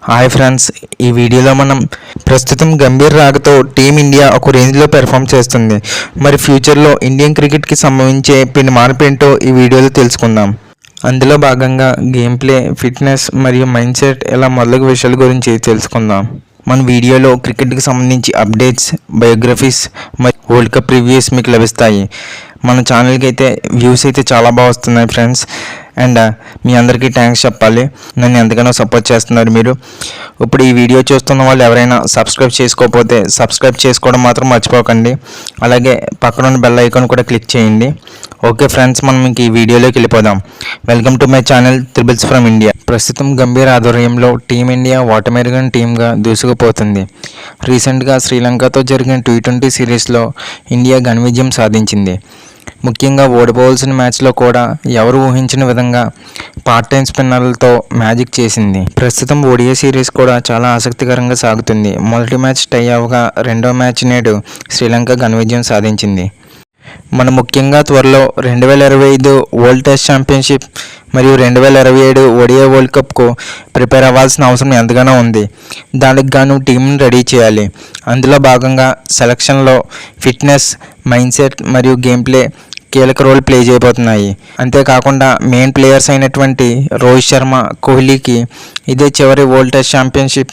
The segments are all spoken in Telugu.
హాయ్ ఫ్రెండ్స్, ఈ వీడియోలో మనం ప్రస్తుతం గంభీర్ రాకతో టీమిండియా ఒక రేంజ్లో పెర్ఫామ్ చేస్తుంది. మరి ఫ్యూచర్లో ఇండియన్ క్రికెట్కి సంబంధించే మార్పేంటో ఈ వీడియోలో తెలుసుకుందాం. అందులో భాగంగా గేమ్ ప్లే, ఫిట్నెస్ మరియు మైండ్ సెట్ ఇలా మొదలగు విషయాల గురించి తెలుసుకుందాం. మన వీడియోలో క్రికెట్కి సంబంధించి అప్డేట్స్, బయోగ్రఫీస్ మరియు వరల్డ్ కప్ రివ్యూస్ మీకు లభిస్తాయి. మన ఛానల్కి అయితే వ్యూస్ అయితే చాలా బాగా వస్తున్నాయి ఫ్రెండ్స్. అండ్ మీ అందరికీ థ్యాంక్స్ చెప్పాలి, నన్ను ఎంతగానో సపోర్ట్ చేస్తున్నారు మీరు. ఇప్పుడు ఈ వీడియో చూస్తున్న వాళ్ళు ఎవరైనా సబ్స్క్రైబ్ చేసుకోకపోతే సబ్స్క్రైబ్ చేసుకోవడం మాత్రం మర్చిపోకండి. అలాగే పక్కన ఉన్న బెల్ ఐకాన్ కూడా క్లిక్ చేయండి. ఓకే ఫ్రెండ్స్, మనం ఇంక ఈ వీడియోలోకి వెళ్ళిపోదాం. Welcome to my channel triples from India. ప్రస్తుతం గంభీర్ ఆధ్వర్యంలో టీమిండియా ఓటమెరుగని టీమ్గా దూసుకుపోతుంది. రీసెంట్గా శ్రీలంకతో జరిగిన T20 సిరీస్లో ఇండియా ఘన విజయం సాధించింది. ముఖ్యంగా ఓడిపోవాల్సిన మ్యాచ్లో కూడా ఎవరు ఊహించిన విధంగా పార్ట్ టైం స్పిన్నర్లతో మ్యాజిక్ చేసింది. ప్రస్తుతం ODI సిరీస్ కూడా చాలా ఆసక్తికరంగా సాగుతుంది. మొదటి మ్యాచ్ టై అవగా రెండో మ్యాచ్ నేడు శ్రీలంక ఘన విజయం సాధించింది. మనం ముఖ్యంగా త్వరలో 2025 వరల్డ్ టెస్ట్ ఛాంపియన్షిప్ మరియు 2027 ODI వరల్డ్ కప్కు ప్రిపేర్ అవ్వాల్సిన అవసరం ఎంతగానో ఉంది. దానికి గాను టీంని రెడీ చేయాలి. అందులో భాగంగా సెలక్షన్లో ఫిట్నెస్, మైండ్ సెట్ మరియు గేమ్ ప్లే కీలక రోల్ ప్లే చేయబోతున్నాయి. అంతేకాకుండా మెయిన్ ప్లేయర్స్ అయినటువంటి రోహిత్ శర్మ, కోహ్లీకి ఇదే చివరి వరల్డ్ టెస్ట్ ఛాంపియన్షిప్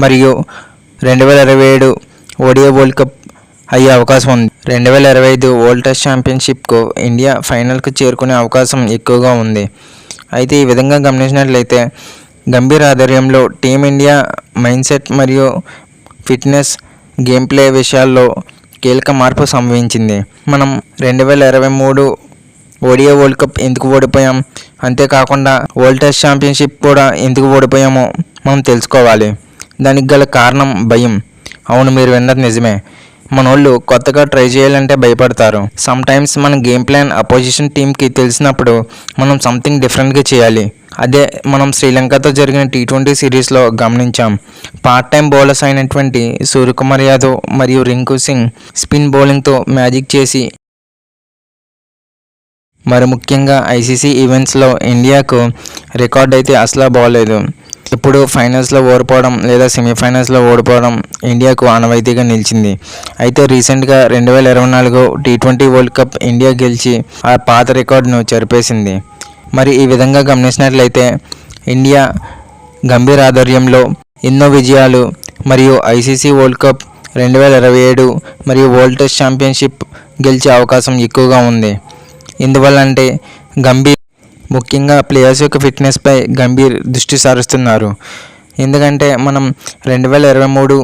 మరియు 2027 ODI వరల్డ్ కప్ అయ్యే అవకాశం ఉంది. 2025 వరల్డ్ టెస్ట్ ఛాంపియన్షిప్కు ఇండియా ఫైనల్కు చేరుకునే అవకాశం ఎక్కువగా ఉంది. అయితే ఈ విధంగా గమనించినట్లయితే గంభీర్ ఆధ్వర్యంలో టీమిండియా మైండ్ సెట్ మరియు ఫిట్నెస్, గేమ్ ప్లే విషయాల్లో కీలక మార్పు సంభవించింది. మనం 2023 ODI వరల్డ్ కప్ ఎందుకు ఓడిపోయాం, అంతేకాకుండా వరల్డ్ టెస్ట్ ఛాంపియన్షిప్ కూడా ఎందుకు ఓడిపోయామో మనం తెలుసుకోవాలి. దానికి గల కారణం భయం. అవును, మీరు విన్నది నిజమే. మనోళ్ళు కొత్తగా ట్రై చేయాలంటే భయపడతారు. సమ్ టైమ్స్ మన గేమ్ ప్లాన్ అపోజిషన్ టీంకి తెలిసినప్పుడు మనం సంథింగ్ డిఫరెంట్గా చేయాలి. అదే మనం శ్రీలంకతో జరిగిన T20 సిరీస్లో గమనించాం. పార్ట్ టైం బౌలర్స్ అయినటువంటి సూర్యకుమార్ యాదవ్ మరియు రింకు సింగ్ స్పిన్ బౌలింగ్తో మ్యాజిక్ చేసి మరి ముఖ్యంగా ICC ఈవెంట్స్లో ఇండియాకు రికార్డ్ అయితే అసలు బాగోలేదు. ఇప్పుడు ఫైనల్స్లో ఓడిపోవడం లేదా సెమీఫైనల్స్లో ఓడిపోవడం ఇండియాకు ఆనవాయితీగా నిలిచింది. అయితే రీసెంట్గా 2024 T20 వరల్డ్ కప్ ఇండియా గెలిచి ఆ పాత రికార్డును చెరిపేసింది. మరి ఈ విధంగా గమనించినట్లయితే ఇండియా గంభీర్ ఆధ్వర్యంలో ఎన్నో విజయాలు మరియు ICC వరల్డ్ కప్ 2027 మరియు వరల్డ్ టెస్ట్ ఛాంపియన్షిప్ గెలిచే అవకాశం ఎక్కువగా ఉంది. ఎందువల్ల అంటే గంభీర్ ముఖ్యంగా ప్లేయర్స్ యొక్క ఫిట్నెస్పై గంభీర్ దృష్టి సారిస్తున్నారు. ఎందుకంటే మనం 2023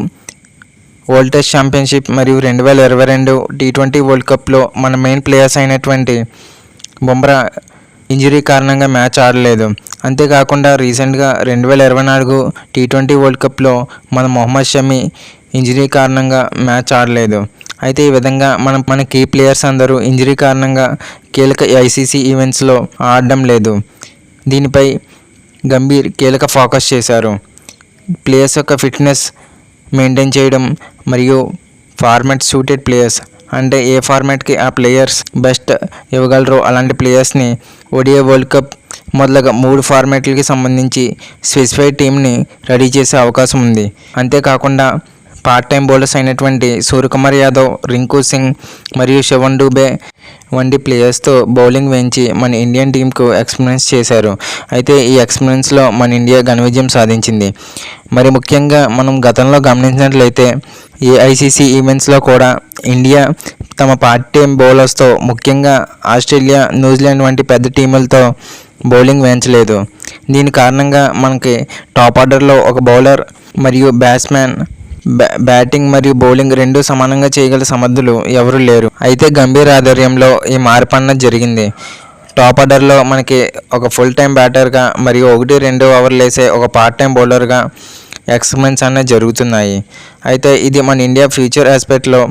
వరల్డ్ టెస్ట్ ఛాంపియన్షిప్ మరియు 2022 T20 వరల్డ్ కప్లో మన మెయిన్ ప్లేయర్స్ అయినటువంటి బుమ్రా ఇంజరీ కారణంగా మ్యాచ్ ఆడలేదు. అంతేకాకుండా రీసెంట్గా 2024 T20 వరల్డ్ కప్లో మన మొహమ్మద్ షమి ఇంజరీ కారణంగా మ్యాచ్ ఆడలేదు. అయితే ఈ విధంగా మన కీ ప్లేయర్స్ అందరూ ఇంజరీ కారణంగా కీలక ICC ఈవెంట్స్లో ఆడడం లేదు. దీనిపై గంభీర్ కీలక ఫోకస్ చేశారు. ప్లేయర్స్ యొక్క ఫిట్నెస్ మెయింటైన్ చేయడం మరియు ఫార్మాట్ సూటెడ్ ప్లేయర్స్, అంటే ఏ ఫార్మాట్కి ఆ ప్లేయర్స్ బెస్ట్ ఇవ్వగలరో అలాంటి ప్లేయర్స్ని ODI వరల్డ్ కప్ మొదలగా 3 ఫార్మాట్లకి సంబంధించి స్పెసిఫైడ్ టీంని రెడీ చేసే అవకాశం ఉంది. అంతేకాకుండా పార్ట్ టైం బౌలర్స్ అయినటువంటి సూర్యకుమార్ యాదవ్, రింకు సింగ్ మరియు శివన్ డూబే వంటి ప్లేయర్స్తో బౌలింగ్ వేయించి మన ఇండియన్ టీంకు ఎక్స్పీరియన్స్ చేశారు. అయితే ఈ ఎక్స్పీరియన్స్లో మన ఇండియా ఘన విజయం సాధించింది. మరి ముఖ్యంగా మనం గతంలో గమనించినట్లయితే ఈ ICC ఈవెంట్స్లో కూడా ఇండియా తమ పార్ట్ టైం బౌలర్స్తో ముఖ్యంగా ఆస్ట్రేలియా, న్యూజిలాండ్ వంటి పెద్ద టీములతో బౌలింగ్ వేయించలేదు. దీని కారణంగా మనకి టాప్ ఆర్డర్లో ఒక బౌలర్ మరియు బ్యాట్స్మెన్ బ్యాటింగ్ మరియు బౌలింగ్ రెండూ సమానంగా చేయగల సమర్థులు ఎవరూ లేరు. అయితే గంభీర్ ఆధ్వర్యంలో ఈ మార్పు అన్నది జరిగింది. టాప్ ఆర్డర్లో మనకి ఒక ఫుల్ టైం బ్యాటర్గా మరియు 1-2 ఓవర్లు వేసే ఒక పార్ట్ టైం బౌలర్గా ఎక్స్పెరిమెంట్స్ అనేవి జరుగుతున్నాయి. అయితే ఇది మన ఇండియా ఫ్యూచర్ ఆస్పెక్ట్లో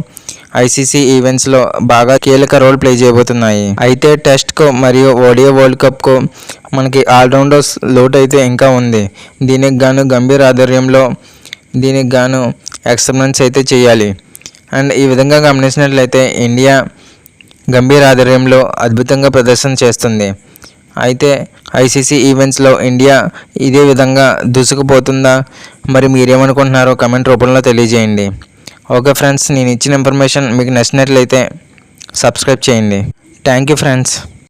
ICC ఈవెంట్స్లో బాగా కీలక రోల్ ప్లే చేయబోతున్నాయి. అయితే టెస్ట్కు మరియు ODI వరల్డ్ కప్కు మనకి ఆల్రౌండర్స్ లోటు అయితే ఇంకా ఉంది. దీనికి గాను గంభీర్ ఆధ్వర్యంలో ఎక్స్పెరిమెంట్స్ అయితే చేయాలి. అండ్ ఈ విధంగా గమనించినట్లయితే ఇండియా గంభీర్ ఆధ్వర్యంలో అద్భుతంగా ప్రదర్శన చేస్తుంది. అయితే ఐసీసీ ఈవెంట్స్లో ఇండియా ఇదే విధంగా దూసుకుపోతుందా? మరి మీరేమనుకుంటున్నారో కమెంట్ రూపంలో తెలియజేయండి. ఓకే ఫ్రెండ్స్, నేను ఇచ్చిన ఇన్ఫర్మేషన్ మీకు నచ్చినట్లయితే సబ్స్క్రైబ్ చేయండి. Thank you friends.